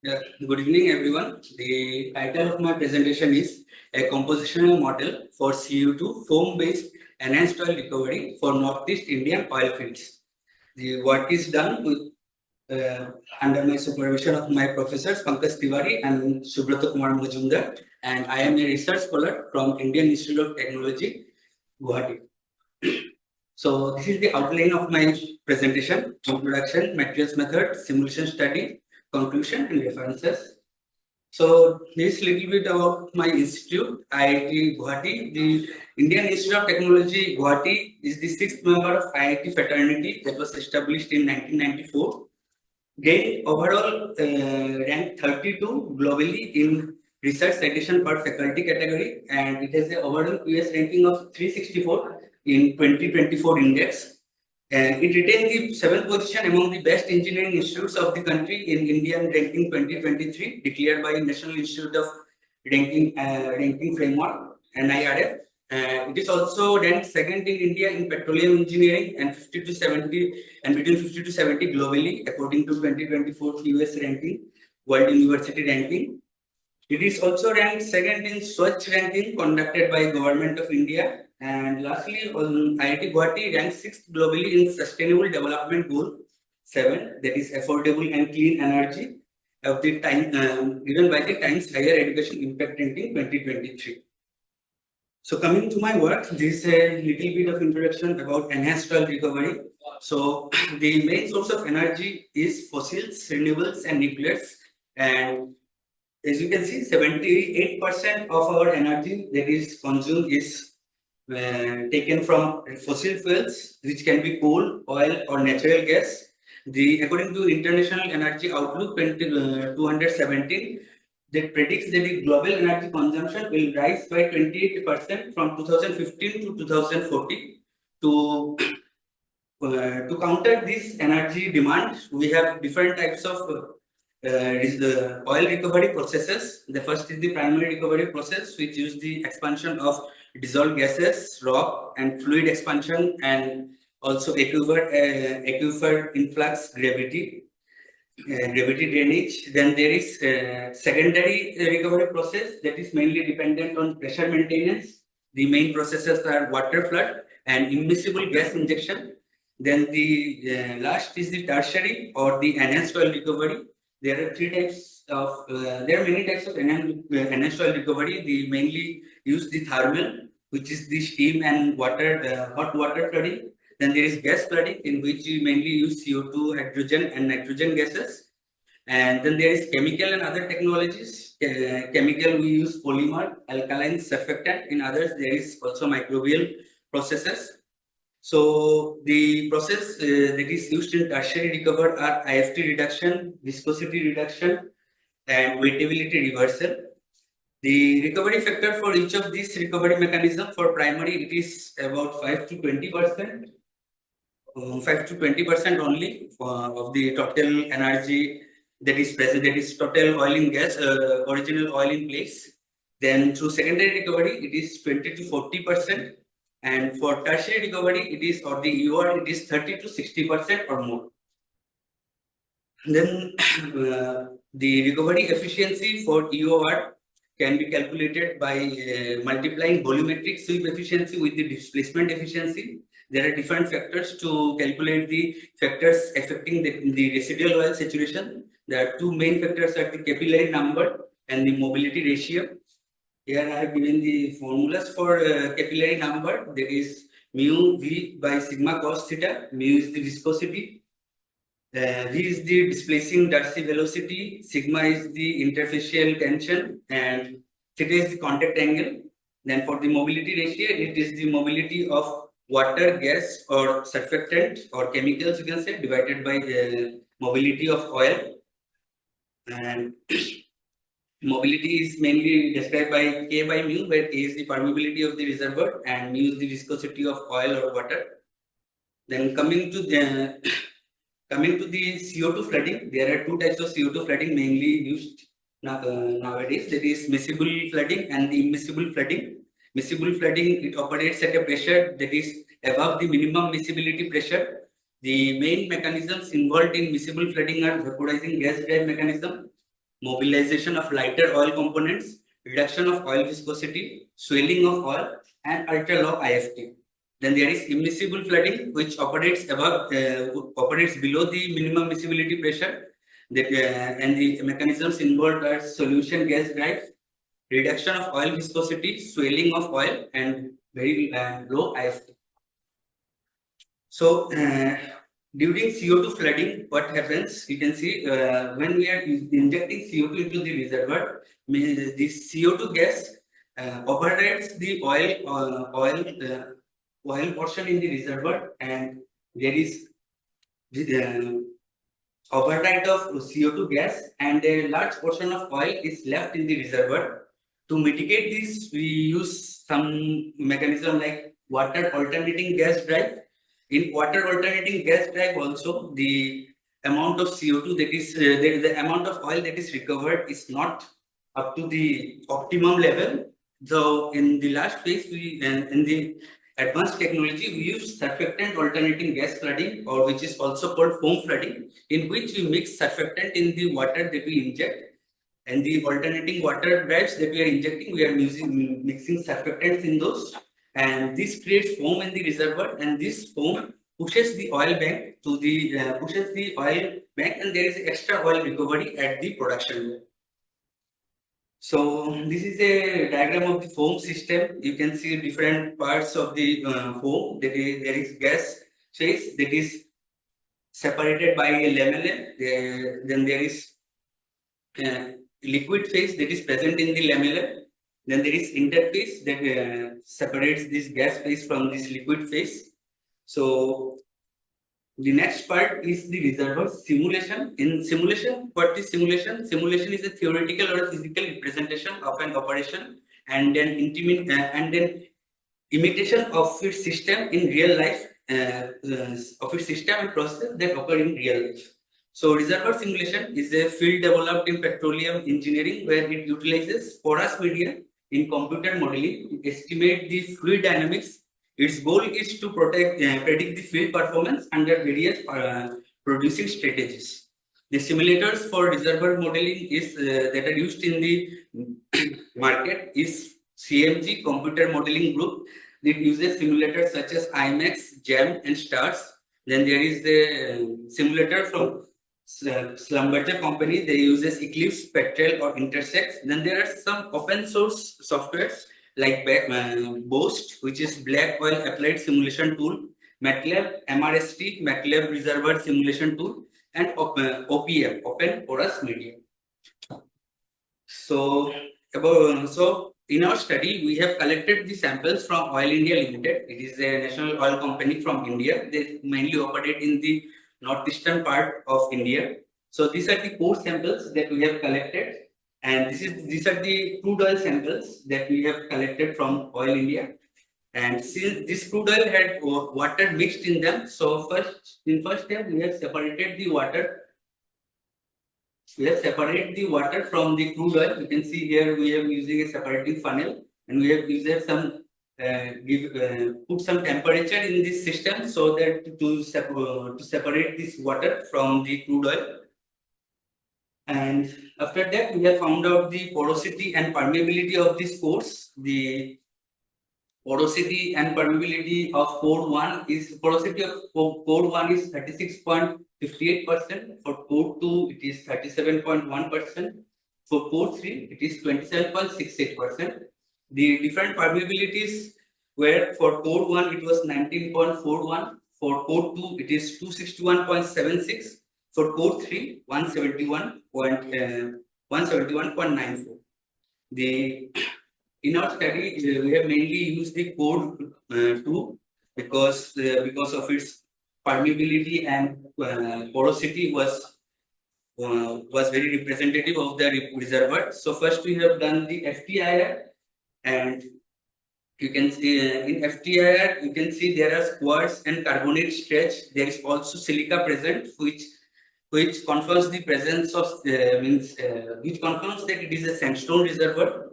Yeah, good evening, everyone. The title of my presentation is a compositional model for CO2 foam-based enhanced oil recovery for Northeast Indian oil fields. The work is done with, under my supervision of my professors Pankaj Tiwari and Subrata Kumar Majumdar, and I am a research scholar from Indian Institute of Technology Guwahati. So this is the outline of my presentation: introduction, materials method, simulation study, conclusion, and references. So this little bit about my institute, IIT Guwahati. The Indian Institute of Technology Guwahati is the sixth member of IIT fraternity that was established in 1994. Gained overall rank 32 globally in research citation per faculty category, and it has an overall US ranking of 364 in 2024 index. And it retained the seventh position among the best engineering institutes of the country in Indian ranking 2023, declared by National Institute of Ranking Framework (NIRF). It is also ranked second in India in petroleum engineering and 50 to 70 and between 50 to 70 globally, according to 2024 US ranking, World University ranking. It is also ranked second in Swachh ranking conducted by Government of India. And lastly, IIT Guwahati ranks sixth globally in Sustainable Development Goal 7, that is affordable and clean energy of the time given by the Times Higher Education Impact Ranking 2023. So coming to my work, this is a little bit of introduction about enhanced oil recovery. So the main source of energy is fossils, renewables, and nuclears. And as you can see, 78% of our energy that is consumed is taken from fossil fuels, which can be coal, oil, or natural gas. According to International Energy Outlook 217, that predicts that the global energy consumption will rise by 28% from 2015 to 2040. To counter this energy demand, we have different types of oil recovery processes. The first is the primary recovery process, which uses the expansion of dissolved gases, rock, and fluid expansion, and also aquifer influx gravity drainage. Then there is secondary recovery process that is mainly dependent on pressure maintenance. The main processes are water flood and immiscible gas injection. Then the last is the tertiary or the enhanced oil recovery. There are three types of, there are many types of enhanced oil recovery. They mainly use the thermal, which is the steam and water, hot water flooding. Then there is gas flooding, in which we mainly use CO2, hydrogen, and nitrogen gases. And then there is chemical and other technologies. Chemical, we use polymer, alkaline, surfactant. In others, there is also microbial processes. So the process that is used in tertiary recovery are IFT reduction, viscosity reduction, and wettability reversal. The recovery factor for each of these recovery mechanism, for primary, it is about 5 to 20%. 5 to 20% only of the total energy that is present, that is total oil in gas, original oil in place. Then through secondary recovery, it is 20 to 40%. And for tertiary recovery, it is, or the EOR, it is 30 to 60% or more. Then the recovery efficiency for EOR can be calculated by multiplying volumetric sweep efficiency with the displacement efficiency. There are different factors to calculate the factors affecting the residual oil saturation. There are two main factors, are the capillary number and the mobility ratio. Here I have given the formulas for capillary number. There is mu v by sigma cos theta. Mu is the viscosity. V is the displacing Darcy velocity, sigma is the interfacial tension, and theta is the contact angle. Then for the mobility ratio, it is the mobility of water, gas, or surfactant or chemicals, you can say, divided by the mobility of oil. And mobility is mainly described by K by mu, where K is the permeability of the reservoir and mu is the viscosity of oil or water. Then coming to the CO2 flooding, there are two types of CO2 flooding mainly used nowadays. That is miscible flooding and the immiscible flooding. Miscible flooding, it operates at a pressure that is above the minimum miscibility pressure. The main mechanisms involved in miscible flooding are vaporizing gas drive mechanism, mobilization of lighter oil components, reduction of oil viscosity, swelling of oil, and ultra-low IFT. Then there is immiscible flooding, which operates operates below the minimum miscibility pressure. And the mechanisms involved are solution gas drive, reduction of oil viscosity, swelling of oil, and very low IFT. So during CO2 flooding, what happens? You can see when we are injecting CO2 into the reservoir, the CO2 gas overrides the oil portion in the reservoir, and there is override of CO2 gas, and a large portion of oil is left in the reservoir. To mitigate this, we use some mechanism like water alternating gas drive. In water alternating gas drive also, the amount of CO2 that is the amount of oil that is recovered is not up to the optimum level. So in the last phase, in the advanced technology, we use surfactant alternating gas flooding, or which is also called foam flooding, in which we mix surfactant in the water that we inject. And the alternating water drives that we are injecting, we are mixing surfactants in those, and this creates foam in the reservoir, and this foam pushes the oil bank to the and there is extra oil recovery at the production well. So this is a diagram of the foam system. You can see different parts of the foam. There is gas phase that is separated by a lamellae. Then there is liquid phase that is present in the lamellae. Then there is interface that separates this gas phase from this liquid phase. So the next part is the reservoir simulation. In simulation, what is simulation? Simulation is a theoretical or a physical representation of an operation, and then imitation of its system in real life, of its system and process that occur in real life. So reservoir simulation is a field developed in petroleum engineering where it utilizes porous media in computer modeling to estimate the fluid dynamics. Its goal is to predict the field performance under various producing strategies. The simulators for reservoir modeling that are used in the market is CMG, Computer Modeling Group. It uses simulators such as IMAX, GEM, and STARS. Then there is the simulator from Slumberger company. They uses Eclipse, Spectral, or Intersect. Then there are some open source softwares like Boast, which is Black Oil Applied Simulation Tool, MATLAB, MRST, MATLAB Reservoir Simulation Tool, and OPM, Open Porous Medium. So in our study, we have collected the samples from Oil India Limited. It is a national oil company from India. They mainly operate in the northeastern part of India. So these are the core samples that we have collected, and these are the crude oil samples that we have collected from Oil India. And since this crude oil had water mixed in them, so first step we have separated the water. We have separated the water from the crude oil. You can see here we are using a separating funnel, and we have used some put some temperature in this system so that to separate this water from the crude oil. And after that, we have found out the porosity and permeability of this pores. The porosity and permeability of pore 1 is 36.58%. For pore 2, it is 37.1%. For pore 3, it is 27.68%. The different permeabilities were for pore 1, it was 19.41. For pore 2, it is 261.76. For pore 3, 171.94. In our study, we have mainly used the pore 2 because of its permeability and porosity was very representative of the reservoir. So first we have done the FTIR, and you can see in FTIR you can see there are quartz and carbonate stretch. There is also silica present, which confirms the presence of which confirms that it is a sandstone reservoir.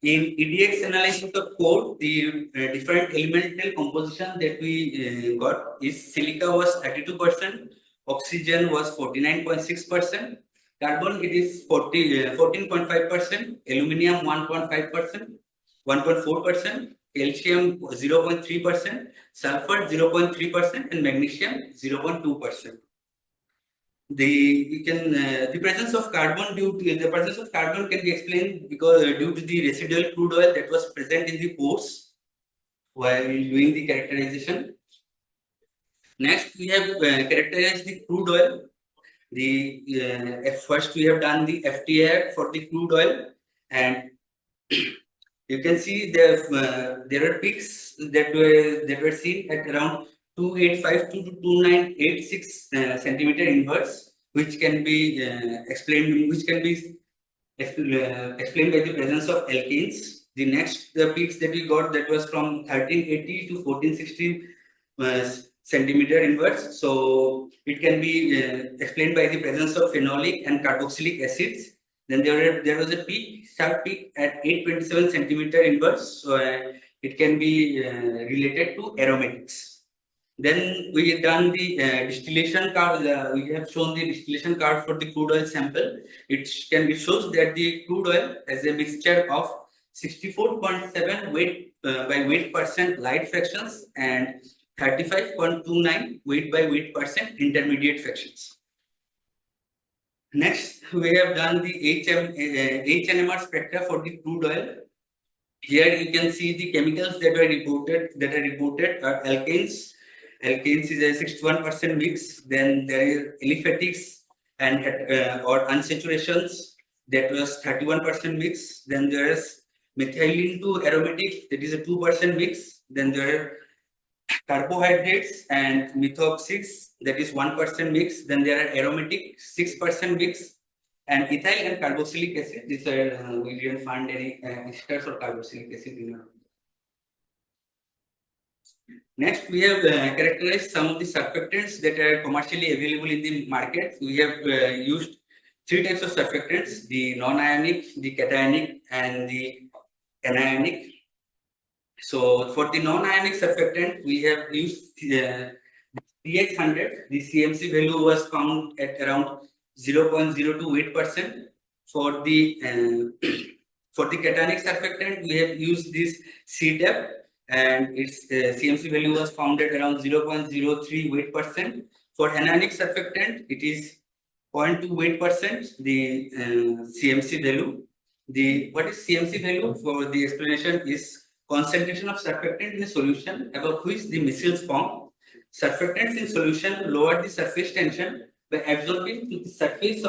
In EDX analysis of core, the different elemental composition that we got is silica was 32%, oxygen was 49.6%, Carbon, it is 14.5%, aluminum 1.5%, 1.4%, calcium 0.3%, sulfur 0.3%, and magnesium 0.2%. The presence of carbon can be explained because due to the residual crude oil that was present in the pores while doing the characterization. Next, we have characterized the crude oil. First we have done the FTR for the crude oil, and you can see there are peaks that were seen at around 285 to 2986 centimeter inverse, which can be explained by the presence of alkanes. The next peaks that we got, that was from 1380 to 1460 centimeter inverse. So it can be explained by the presence of phenolic and carboxylic acids. Then there was a sharp peak at 827 centimeter inverse. So it can be related to aromatics. Then we have done the distillation curve. We have shown the distillation curve for the crude oil sample. It shows that the crude oil has a mixture of 64.7 weight by weight percent light fractions and 35.29 weight by weight percent intermediate fractions. Next, we have done the HNMR spectra for the crude oil. Here you can see the chemicals that are reported are alkanes. Alkanes is a 61% mix. Then there is aliphatics and or unsaturations, that was 31% mix. Then there is methylene to aromatic, that is a 2% mix. Then there are carbohydrates and methoxys, that is 1% mix. Then there are aromatic 6% mix, and ethyl and carboxylic acid. These are we didn't find any esters or carboxylic acid in our. Next, we have characterized some of the surfactants that are commercially available in the market. We have used three types of surfactants: the non-ionic, the cationic, and the anionic. So for the non-ionic surfactant, we have used TX100. The CMC value was found at around 0.028%. For the cationic surfactant, we have used this CTAP, and its CMC value was found at around 0.03%. For anionic surfactant, it is 0.28%. The CMC value. What is CMC value? For the explanation is concentration of surfactant in a solution above which the micelles form. Surfactants in solution lower the surface tension by absorbing to the surface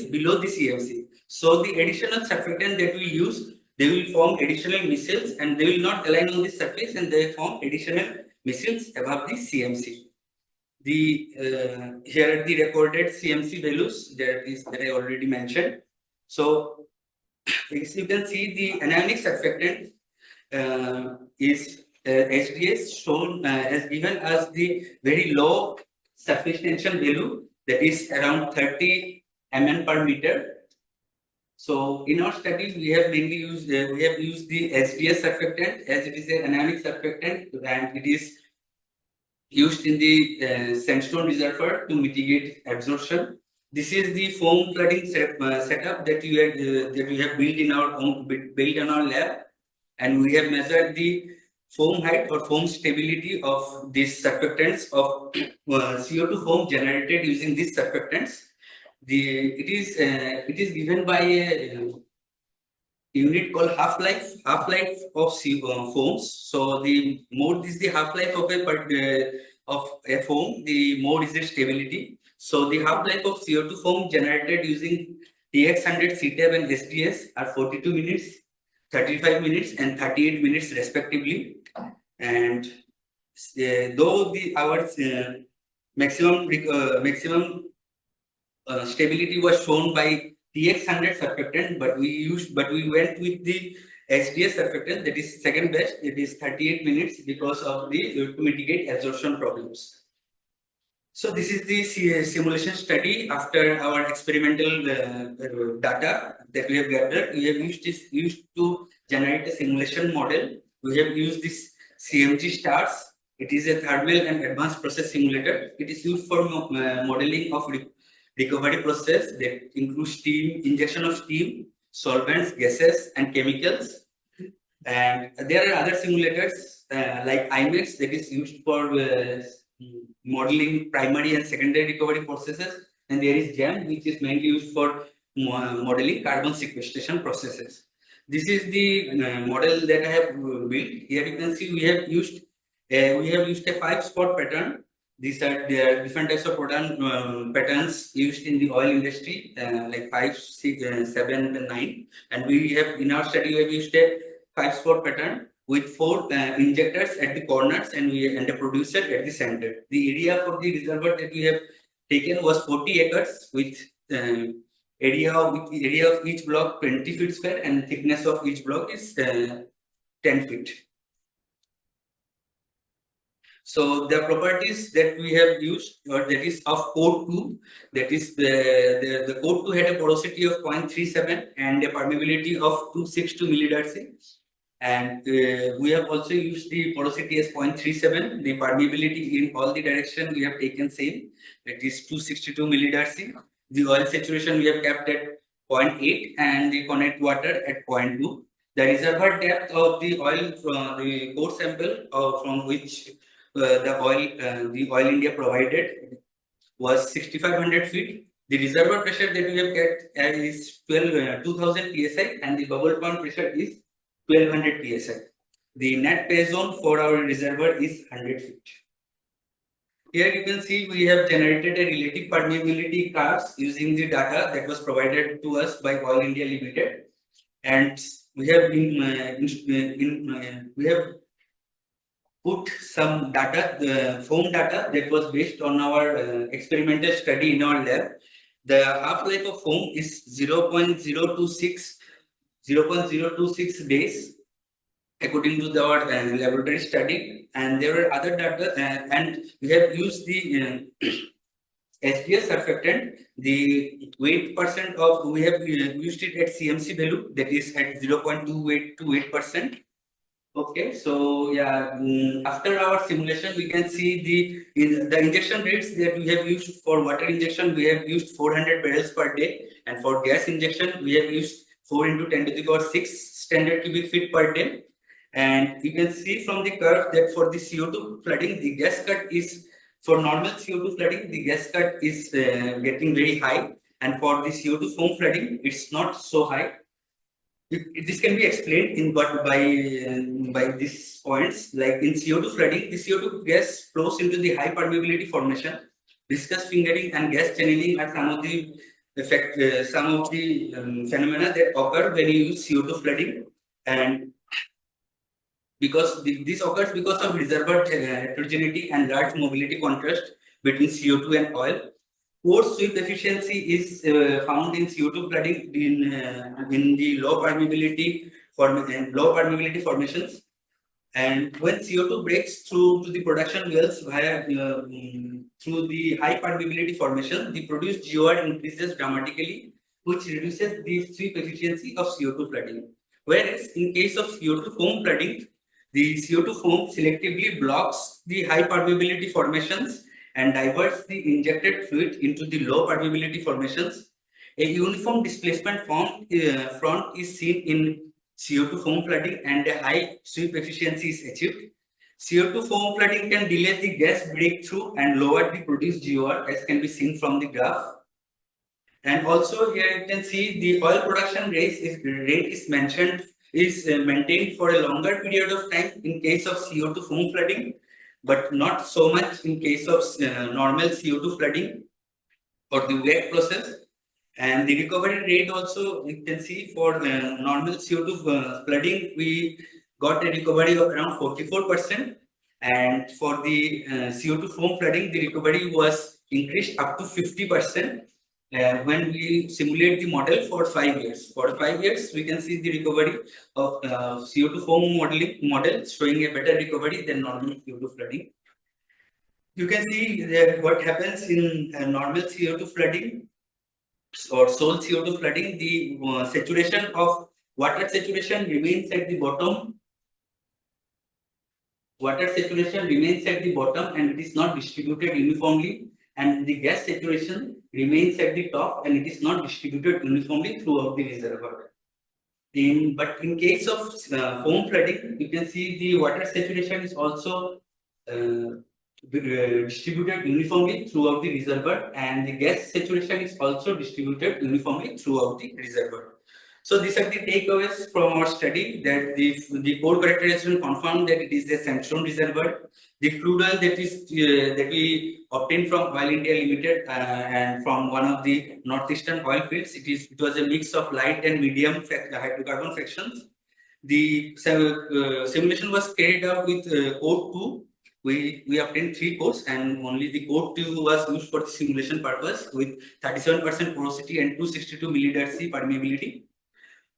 below the CMC. So the additional surfactant that we use, they will form additional micelles and they will not align on the surface, and they form additional micelles above the CMC. Here are the recorded CMC values that I already mentioned. So as you can see, the anionic surfactant is SDS shown has given us the very low surface tension value, that is around 30 mn per meter. So in our studies, we have mainly used the SDS surfactant, as it is an anionic surfactant, and it is used in the sandstone reservoir to mitigate absorption. This is the foam cladding setup that we have built in our lab, and we have measured the foam height or foam stability of these surfactants of CO2 foam generated using these surfactants. It is given by a unit called half-life of foams. So the more is the half-life of a foam, the more is the stability. So the half-life of CO2 foam generated using TX100, CTAB, and SDS are 42 minutes, 35 minutes, and 38 minutes respectively. And though our maximum stability was shown by TX100 surfactant, but we went with the SDS surfactant, that is second best. It is 38 minutes because of to mitigate absorption problems. So this is the simulation study after our experimental data that we have gathered. We have used to generate a simulation model. We have used this CMG stars. It is a thermal and advanced process simulator. It is used for modeling of recovery process that includes steam, injection of steam, solvents, gases, and chemicals. And there are other simulators like IMAX that is used for modeling primary and secondary recovery processes. And there is JAM, which is mainly used for modeling carbon sequestration processes. This is the model that I have built. Here you can see we have used a 5-spot pattern. These are the different types of patterns used in the oil industry, like 5, 6, 7, and 9. And we have in our study we have used a 5-spot pattern with 4 injectors at the corners and a producer at the center. The area for the reservoir that we have taken was 40 acres with area of each block 20 feet square and thickness of each block is 10 feet. So the properties that we have used, or that is of code 2, that is the code 2 had a porosity of 0.37 and a permeability of 262 millidarcy. And we have also used the porosity as 0.37. The permeability in all the direction we have taken same. It is 262 millidarcy. The oil saturation we have kept at 0.8 and the connect water at 0.2. The reservoir depth of the oil from the core sample from which the oil India provided was 6,500 feet. The reservoir pressure that we have get is 2000 psi and the bubble point pressure is 1200 psi. The net pay zone for our reservoir is 100 feet. Here you can see we have generated a relative permeability curves using the data that was provided to us by Oil India Limited, and we have we have put some data, the foam data that was based on our experimental study in our lab. The half-life of foam is 0.026 days according to our laboratory study, and there were other data and we have used the SDS surfactant, the weight percent of, we have used it at CMC value, that is at 0.2828%. Okay, so yeah, after our simulation, we can see the injection rates that we have used for water injection. We have used 400 barrels per day, and for gas injection, we have used 4 into 10 to the power 6 standard cubic feet per day. And you can see from the curve that for the CO2 flooding, the gas cut is, for normal CO2 flooding, the gas cut is getting very high, and for the CO2 foam flooding, it's not so high. This can be explained in by these points. Like in CO2 flooding, the CO2 gas flows into the high permeability formation. Viscous fingering and gas channeling are some of the phenomena that occur when you use CO2 flooding, and because this occurs because of reservoir heterogeneity and large mobility contrast between CO2 and oil. Pore sweep efficiency is found in CO2 flooding in the low permeability formations. And when CO2 breaks through to the production wells via through the high permeability formation, the produced GOR increases dramatically, which reduces the sweep efficiency of CO2 flooding. Whereas in case of CO2 foam flooding, the CO2 foam selectively blocks the high permeability formations and diverts the injected fluid into the low permeability formations. A uniform displacement front is seen in CO2 foam flooding and a high sweep efficiency is achieved. CO2 foam flooding can delay the gas breakthrough and lower the produced GOR, as can be seen from the graph. And also here you can see the oil production rate is maintained for a longer period of time in case of CO2 foam flooding, but not so much in case of normal CO2 flooding or the wet process. And the recovery rate also, you can see for normal CO2 flooding, we got a recovery of around 44%. And for the CO2 foam flooding, the recovery was increased up to 50% when we simulate the model for 5 years. For 5 years, we can see the recovery of CO2 foam model showing a better recovery than normal CO2 flooding. You can see that what happens in normal CO2 flooding or sole CO2 flooding, the saturation of water saturation remains at the bottom. Water saturation remains at the bottom and it is not distributed uniformly. and the gas saturation remains at the top and it is not distributed uniformly throughout the reservoir. But in case of foam flooding, you can see the water saturation is also distributed uniformly throughout the reservoir, and the gas saturation is also distributed uniformly throughout the reservoir. So these are the takeaways from our study, that the core characterization confirmed that it is a sandstone reservoir. The crude oil that we obtained from Oil India Limited and from one of the northeastern oil fields, it was a mix of light and medium hydrocarbon fractions. The simulation was carried out with code 2. We obtained 3 cores, and only the code 2 was used for the simulation purpose with 37% porosity and 262 millidarcy permeability.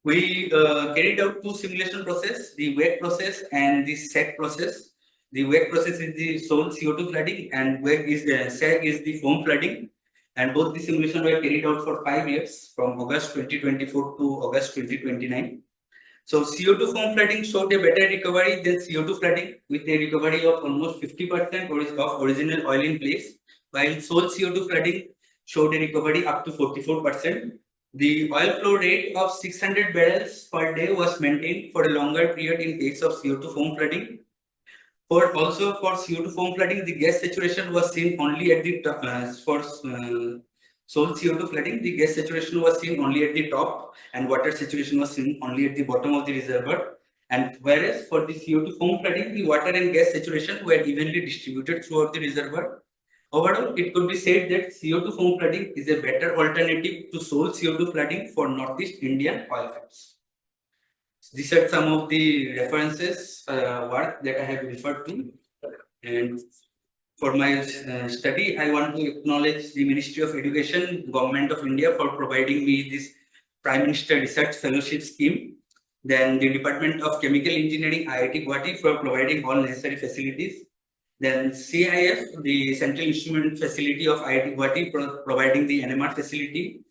We carried out 2 simulation process, the wake process and the sag process. The wake process is the sole CO2 flooding, and wake is sag is the foam flooding. And both the simulations were carried out for 5 years, from August 2024 to August 2029. So CO2 foam flooding showed a better recovery than CO2 flooding, with a recovery of almost 50% of original oil in place, while sole CO2 flooding showed a recovery up to 44%. The oil flow rate of 600 barrels per day was maintained for a longer period in case of CO2 foam flooding. For CO2 foam flooding, the gas saturation was seen only at the top. Sole CO2 flooding, the gas saturation was seen only at the top, and water saturation was seen only at the bottom of the reservoir. And whereas for the CO2 foam flooding, the water and gas saturation were evenly distributed throughout the reservoir. Overall, it could be said that CO2 foam flooding is a better alternative to sole CO2 flooding for Northeast Indian oil fields. These are some of the references work that I have referred to. And for my study, I want to acknowledge the Ministry of Education, Government of India, for providing me this Prime Minister Research Fellowship Scheme. Then the Department of Chemical Engineering, IIT Guwahati, for providing all necessary facilities. Then CIF, the Central Instrument Facility of IIT Guwahati, providing the NMR facility.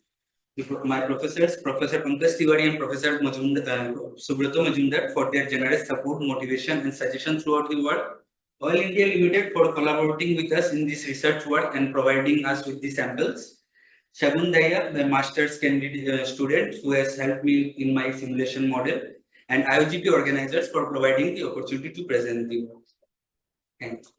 My professors, Professor Pankaj Tiwari and Professor Subrato Majumdar, for their generous support, motivation, and suggestion throughout the work. Oil India Limited for collaborating with us in this research work and providing us with the samples. Shagun Daya, the master's candidate student who has helped me in my simulation model, and IOGP organizers for providing the opportunity to present the work. Thank you.